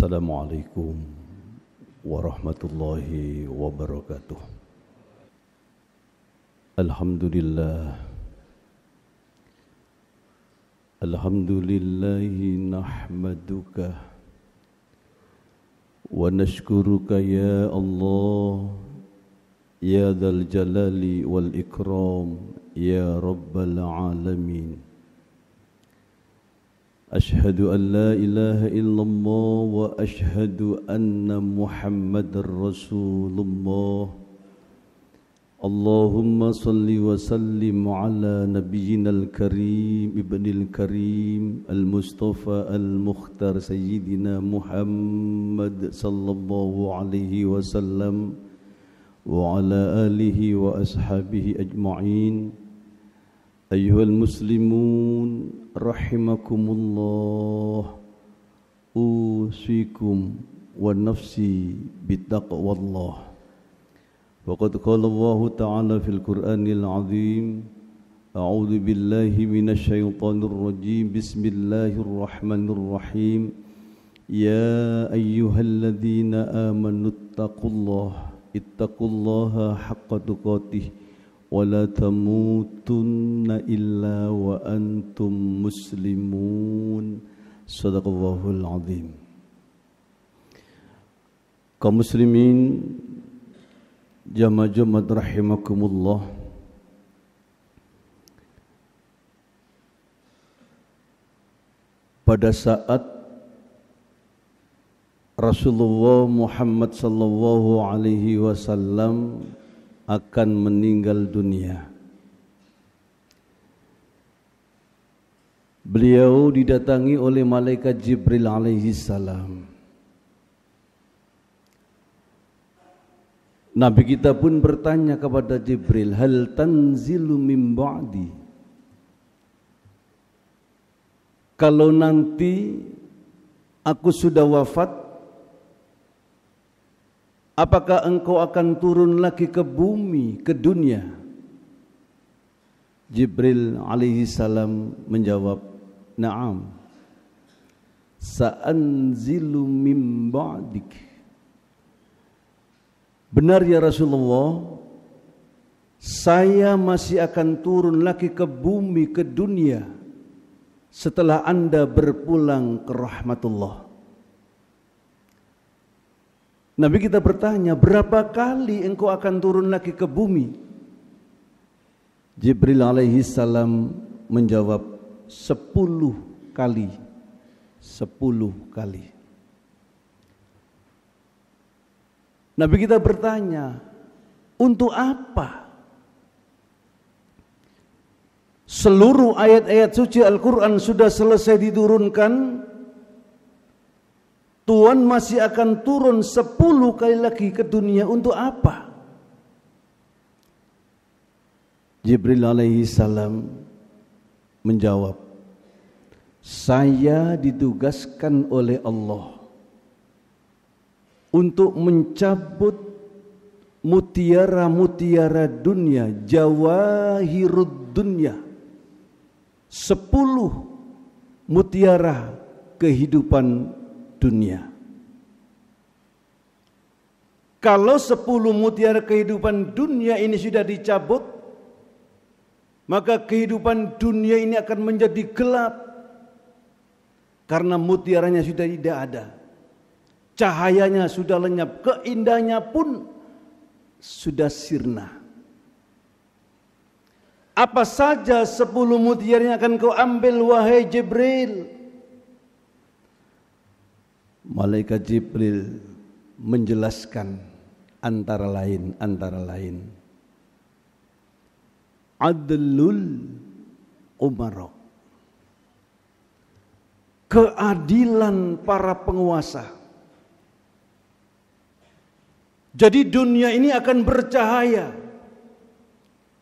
Assalamualaikum warahmatullahi wabarakatuh. Alhamdulillah. Alhamdulillahi nahmaduka wa nashkuruka ya Allah ya dzal jalali wal ikram ya rabbal alamin. Ashhadu an la ilaha illallah wa ashhadu anna Muhammadar Rasulullah. Allahumma salli wa sallim ala nabiyyina al-karim ibnil karim al-mustafa al-mukhtar sayyidina Muhammad sallallahu alaihi wasallam wa ala alihi wa ashabihi ajma'in. Ayyuhal muslimun rahimakumullah, usikum wa nafsi bittaqwallah. Waqad qala Allah ta'ala fil Qur'anil azim, a'udzu billahi minasy syaithanir rajim, bismillahirrahmanirrahim. Ya ayyuhalladzina amanu ittaqullaha haqqa tuqatih wa la tamutunna illa wa antum muslimun. Shadaqallahul azim. Kaum muslimin jamaah rahimakumullah, pada saat Rasulullah Muhammad sallallahu alaihi wasallam akan meninggal dunia, beliau didatangi oleh malaikat Jibril alaihi salam. Nabi kita pun bertanya kepada Jibril, hal tanzilu min ba'di? Kalau nanti aku sudah wafat, apakah engkau akan turun lagi ke bumi, ke dunia? Jibril alaihi salam menjawab, na'am, sa'anzilu min ba'dik. Benar ya Rasulullah, saya masih akan turun lagi ke bumi, ke dunia setelah Anda berpulang ke rahmatullah. Nabi kita bertanya, berapa kali engkau akan turun lagi ke bumi? Jibril alaihi salam menjawab, 10 kali. 10 kali. Nabi kita bertanya, untuk apa? Seluruh ayat-ayat suci Al-Quran sudah selesai diturunkan, Tuhan masih akan turun 10 kali lagi ke dunia, untuk apa? Jibril alaihi salam menjawab, saya ditugaskan oleh Allah untuk mencabut mutiara-mutiara dunia, jawahirud dunia, 10 mutiara kehidupan dunia. Kalau 10 mutiara kehidupan dunia ini sudah dicabut, maka kehidupan dunia ini akan menjadi gelap, karena mutiaranya sudah tidak ada. Cahayanya sudah lenyap, keindahannya pun sudah sirna. Apa saja 10 mutiara yang akan kau ambil wahai Jibril? Malaikat Jibril menjelaskan antara lain adlul umara, keadilan para penguasa. Jadi dunia ini akan bercahaya,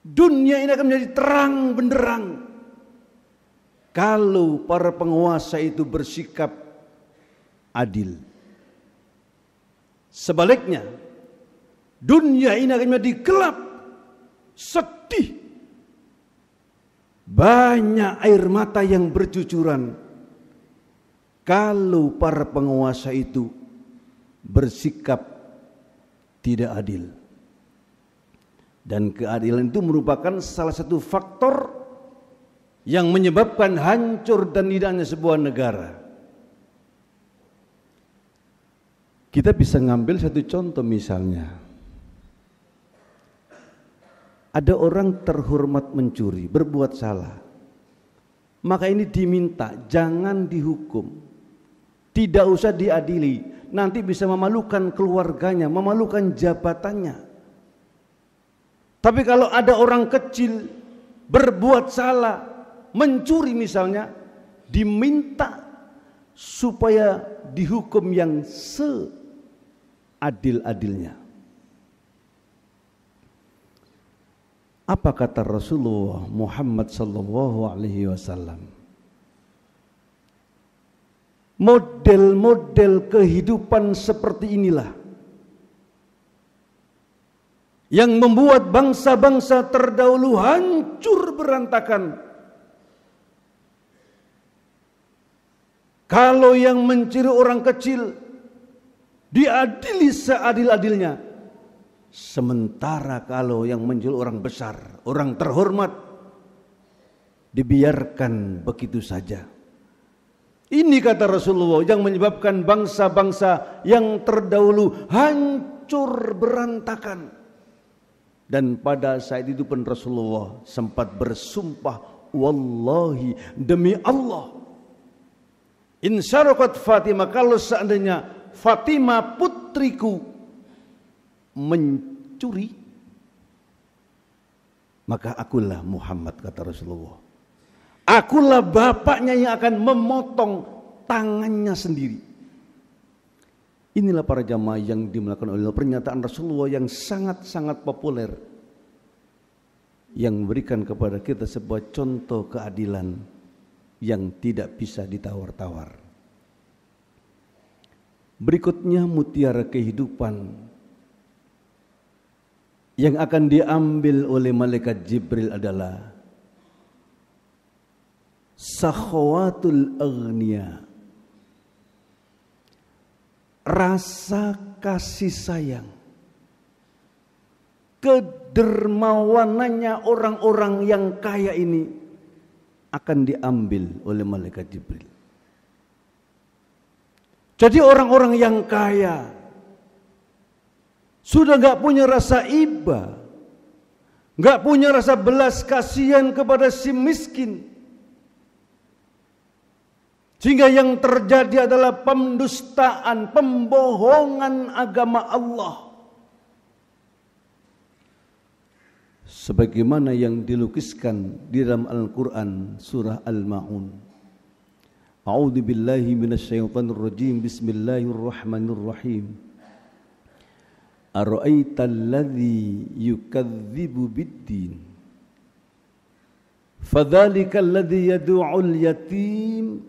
dunia ini akan menjadi terang benderang kalau para penguasa itu bersikap adil. Sebaliknya, dunia ini akan menjadi gelap, sedih, banyak air mata yang bercucuran kalau para penguasa itu bersikap tidak adil. Dan keadilan itu merupakan salah satu faktor yang menyebabkan hancur dan tidaknya sebuah negara. Kita bisa ngambil satu contoh misalnya. Ada orang terhormat mencuri, berbuat salah. Maka ini diminta, jangan dihukum. Tidak usah diadili, nanti bisa memalukan keluarganya, memalukan jabatannya. Tapi kalau ada orang kecil berbuat salah, mencuri misalnya, diminta supaya dihukum yang seadil-adilnya. Apa kata Rasulullah Muhammad sallallahu alaihi wasallam? Model-model kehidupan seperti inilah yang membuat bangsa-bangsa terdahulu hancur berantakan. Kalau yang mencuri orang kecil diadili seadil-adilnya, sementara kalau yang mencuri orang besar, orang terhormat, dibiarkan begitu saja. Ini kata Rasulullah yang menyebabkan bangsa-bangsa yang terdahulu hancur berantakan. Dan pada saat itu pun Rasulullah sempat bersumpah, wallahi, demi Allah, insyarakat Fatimah, kalau seandainya Fatimah putriku mencuri, maka akulah Muhammad, kata Rasulullah. Akulah bapaknya yang akan memotong tangannya sendiri. Inilah para jamaah yang dimuliakan oleh Allah, pernyataan Rasulullah yang sangat-sangat populer, yang memberikan kepada kita sebuah contoh keadilan yang tidak bisa ditawar-tawar. Berikutnya mutiara kehidupan yang akan diambil oleh malaikat Jibril adalah sakhawatul aghnia, rasa kasih sayang, kedermawanannya orang-orang yang kaya ini akan diambil oleh malaikat Jibril. Jadi orang-orang yang kaya sudah gak punya rasa iba, gak punya rasa belas kasihan kepada si miskin, sehingga yang terjadi adalah pendustaan, pembohongan agama Allah. Sebagaimana yang dilukiskan di dalam Al-Quran surah Al-Ma'un. A'udzu billahi minasyaitonir rajim. Bismillahirrahmanirrahim. Ara'aital ladzi yukadzibu biddin. Fadzalikal ladzi yad'ul yatim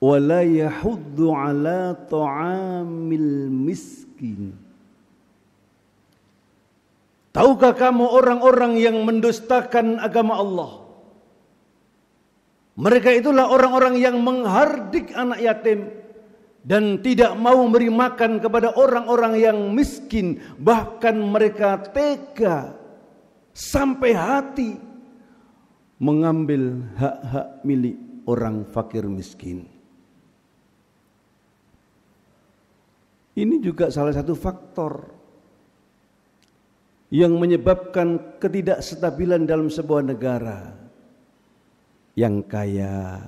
wa la yahuddu ala ta'amil miskin. Tahukah kamu orang-orang yang mendustakan agama Allah? Mereka itulah orang-orang yang menghardik anak yatim dan tidak mau memberi makan kepada orang-orang yang miskin. Bahkan mereka tega sampai hati mengambil hak-hak milik orang fakir miskin. Ini juga salah satu faktor yang menyebabkan ketidakstabilan dalam sebuah negara. Yang kaya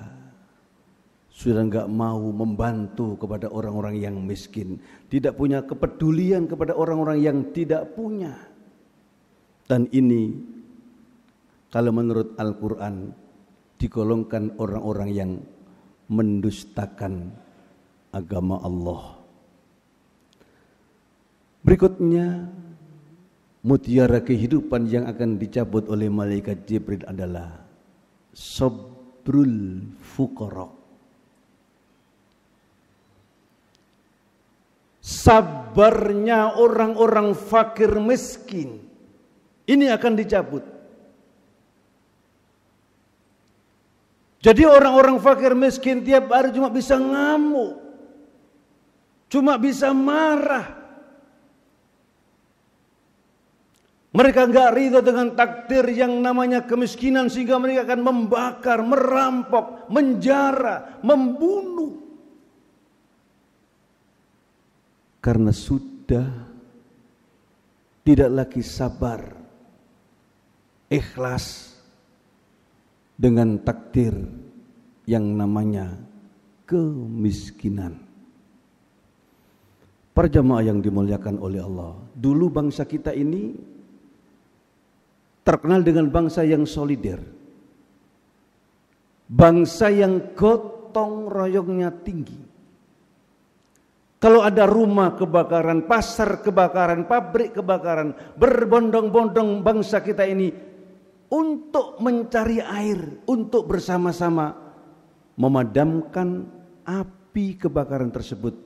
sudah enggak mau membantu kepada orang-orang yang miskin, tidak punya kepedulian kepada orang-orang yang tidak punya. Dan ini kalau menurut Al-Quran digolongkan orang-orang yang mendustakan agama Allah. Berikutnya, mutiara kehidupan yang akan dicabut oleh malaikat Jibril adalah sabrul fuqara. Sabarnya orang-orang fakir miskin ini akan dicabut. Jadi orang-orang fakir miskin tiap hari cuma bisa ngamuk, cuma bisa marah. Mereka enggak ridho dengan takdir yang namanya kemiskinan, sehingga mereka akan membakar, merampok, menjara, membunuh. Karena sudah tidak lagi sabar, ikhlas dengan takdir yang namanya kemiskinan. Para jamaah yang dimuliakan oleh Allah, dulu bangsa kita ini terkenal dengan bangsa yang solider, bangsa yang gotong royongnya tinggi. Kalau ada rumah kebakaran, pasar kebakaran, pabrik kebakaran, berbondong-bondong bangsa kita ini untuk mencari air, untuk bersama-sama memadamkan api kebakaran tersebut,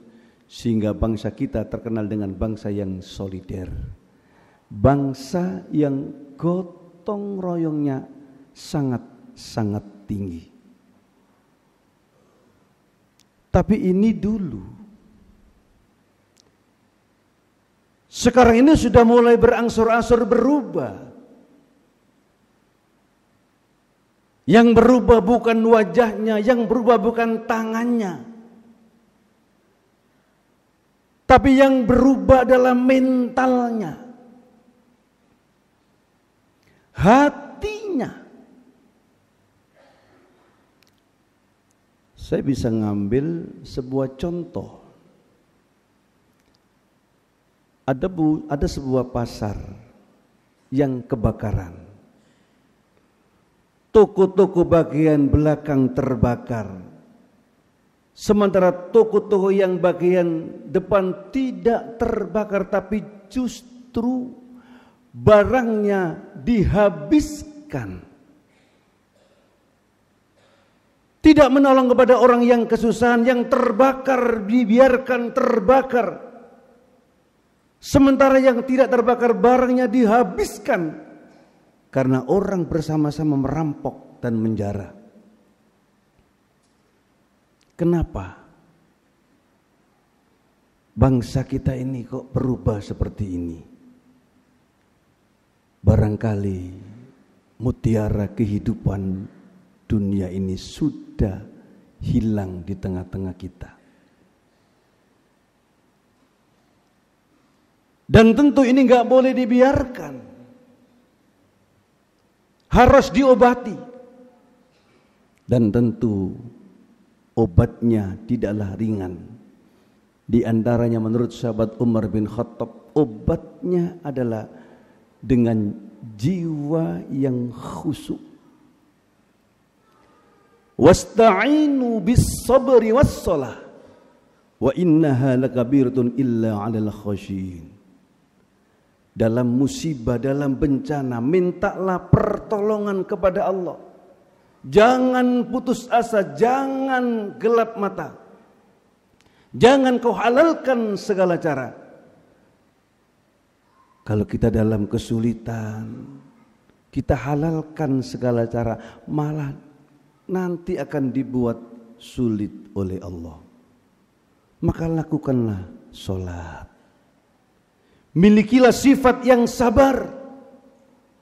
sehingga bangsa kita terkenal dengan bangsa yang solider, bangsa yang gotong royongnya sangat-sangat tinggi. Tapi ini dulu. Sekarang ini sudah mulai berangsur-angsur berubah. Yang berubah bukan wajahnya, yang berubah bukan tangannya, tapi yang berubah adalah mentalnya, hatinya. Saya bisa ngambil sebuah contoh. Ada sebuah pasar yang kebakaran. Toko-toko bagian belakang terbakar. Sementara toko-toko yang bagian depan tidak terbakar, tapi justru barangnya dihabiskan. Tidak menolong kepada orang yang kesusahan, yang terbakar dibiarkan terbakar. Sementara yang tidak terbakar barangnya dihabiskan karena orang bersama-sama merampok dan menjara. Kenapa bangsa kita ini kok berubah seperti ini? Barangkali mutiara kehidupan dunia ini sudah hilang di tengah-tengah kita. Dan tentu ini nggak boleh dibiarkan, harus diobati. Dan tentu obatnya tidaklah ringan. Di antaranya menurut sahabat Umar bin Khattab, obatnya adalah dengan jiwa yang khusyuk. Wasta'inu bis sabri was shalah wa innaha lakabiratun illa 'alal khasyin. Dalam musibah, dalam bencana, mintalah pertolongan kepada Allah. Jangan putus asa, jangan gelap mata. Jangan kau halalkan segala cara. Kalau kita dalam kesulitan, kita halalkan segala cara, malah nanti akan dibuat sulit oleh Allah. Maka lakukanlah sholat. Milikilah sifat yang sabar.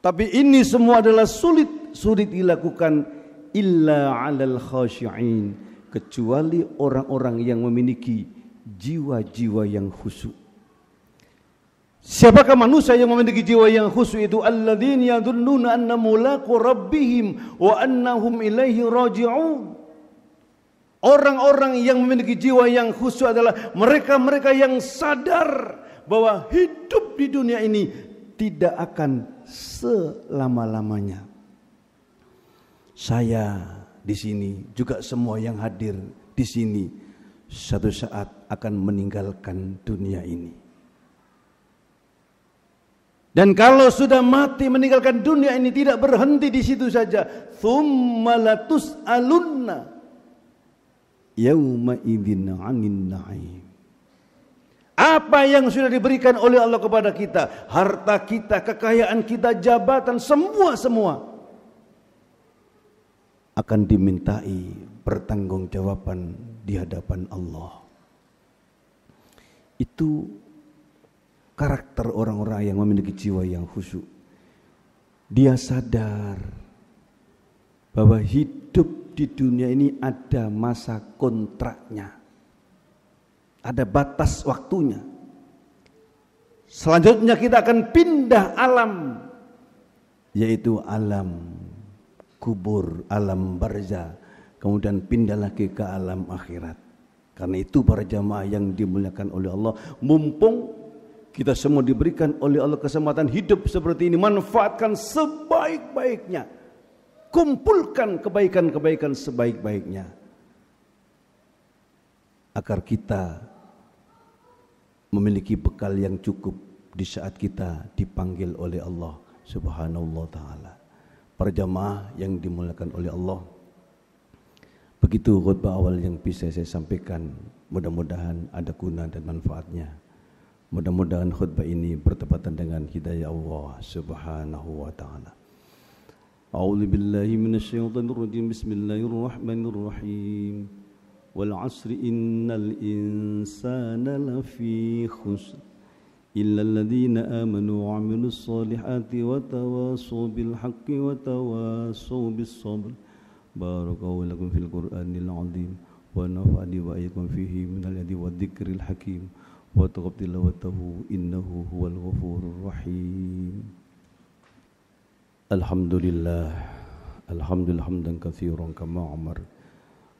Tapi ini semua adalah sulit dilakukan illa 'alal khashi'in, kecuali orang-orang yang memiliki jiwa-jiwa yang khusyuk. Siapakah manusia yang memiliki jiwa yang khusyuk itu? Alladzina yadhunnuna annahum mulaqu rabbihim wa annahum ilaihi raji'un. Orang-orang yang memiliki jiwa yang khusyuk adalah mereka-mereka yang sadar bahwa hidup di dunia ini tidak akan selama-lamanya. Saya di sini, juga semua yang hadir di sini, suatu saat akan meninggalkan dunia ini. Dan kalau sudah mati meninggalkan dunia ini, tidak berhenti di situ saja. Tsumma latus'alunna yauma idzin 'anil na'im. Apa yang sudah diberikan oleh Allah kepada kita, harta kita, kekayaan kita, jabatan, semua akan dimintai pertanggungjawaban di hadapan Allah. Itu karakter orang-orang yang memiliki jiwa yang khusyuk. Dia sadar bahwa hidup di dunia ini ada masa kontraknya, ada batas waktunya. Selanjutnya kita akan pindah alam, yaitu alam kubur, alam barzah, kemudian pindah lagi ke alam akhirat. Karena itu para jamaah yang dimuliakan oleh Allah, mumpung kita semua diberikan oleh Allah kesempatan hidup seperti ini, manfaatkan sebaik-baiknya, kumpulkan kebaikan-kebaikan sebaik-baiknya, agar kita memiliki bekal yang cukup di saat kita dipanggil oleh Allah Subhanahu wa ta'ala. Para jamaah yang dimuliakan oleh Allah, begitu khutbah awal yang bisa saya sampaikan. Mudah-mudahan ada guna dan manfaatnya. Mudah-mudahan khutbah ini bertepatan dengan hidayah Allah Subhanahu wa ta'ala. A'udzu billahi minasyaitonir rajim. Bismillahirrahmanirrahim. Wal 'asri innal insana lafi khusr illa alladhina amanu wa 'amilus solihati wa tawassaw bil haqqi wa tawassaw bis sabr. Barakallahu lakum fil Qur'anil 'azim wa nafa'ani wa iyyakum fihi minal ayati wadh-dhikril hakim wa taqabbal tilawatahu innahu huwal ghafurur rahim. Alhamdulillah hamdan katsiran kama amar.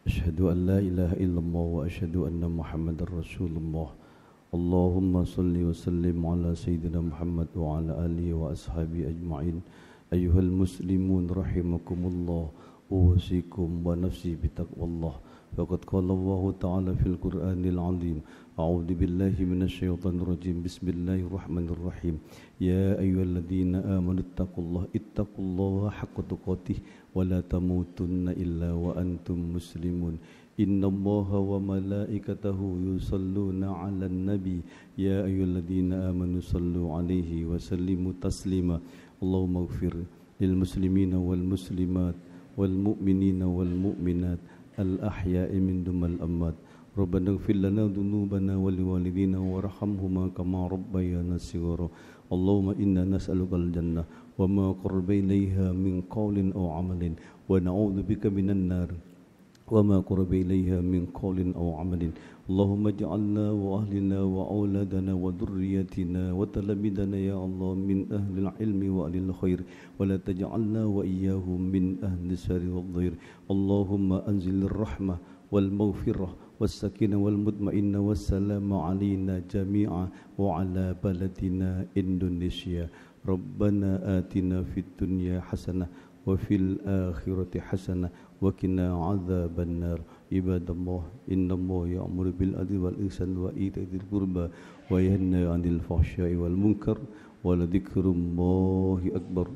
Asyhadu an la ilaha illallah wa asyhadu anna Muhammadar Rasulullah. Allahumma salli wa sallim ala sayyidina Muhammad wa ala alihi wa ashabihi ajma'in. Ayyuhal muslimun rahimakumullah, uwasikum wa nafsi bitaqwallah. Faqad qala Allah ta'ala fil Qur'anil 'azim. A'udzu billahi minasyaitonir rajim. Bismillahirrahmanirrahim. Ya ayyuhalladzina amanu ittaqullaha haqqa tuqatih wa la tamutunna illa wa antum muslimun. Innallaha wa malaikatahu yusalluna 'alan nabi. Ya ayyuhalladzina amanu sallu 'alaihi wa sallimu taslima. Allahumma ighfir lil muslimina wal muslimat wal mu'minina wal mu'minat al ahya'i minhum wal amwat. Rabbana ighfir lana dhunubana wa liwalidina warhamhuma kama rabbayana shighara. Allahumma inna nas'alukal jannah wa ma qarraba ilaiha min qawlin aw 'amalin wa na'udzu bika minan nar wa ma qarraba ilaiha min qawlin aw 'amalin. Allahumma ij'alna wa ahlina wa auladana wa dhurriyyatina wa talamidana ya Allah min ahlil ilmi wa ahlil khair wa la taj'alna wa iyyahum min ahli syarri wal dhair. Allahumma anzilir rahmah wal maghfirah was sakinah wal mutmainnah was salamu alaina jami'a wa ala baladina Indonesia. Rabbana atina fid dunya hasanah wa fil akhirati hasanah wa qina adzaban nar. Ibadallah, innallaha ya'muru bil adli wal ihsan wa ita'i dzil qurba wa yanha 'anil fahsya'i wal munkar wa la dzikrullahi akbar.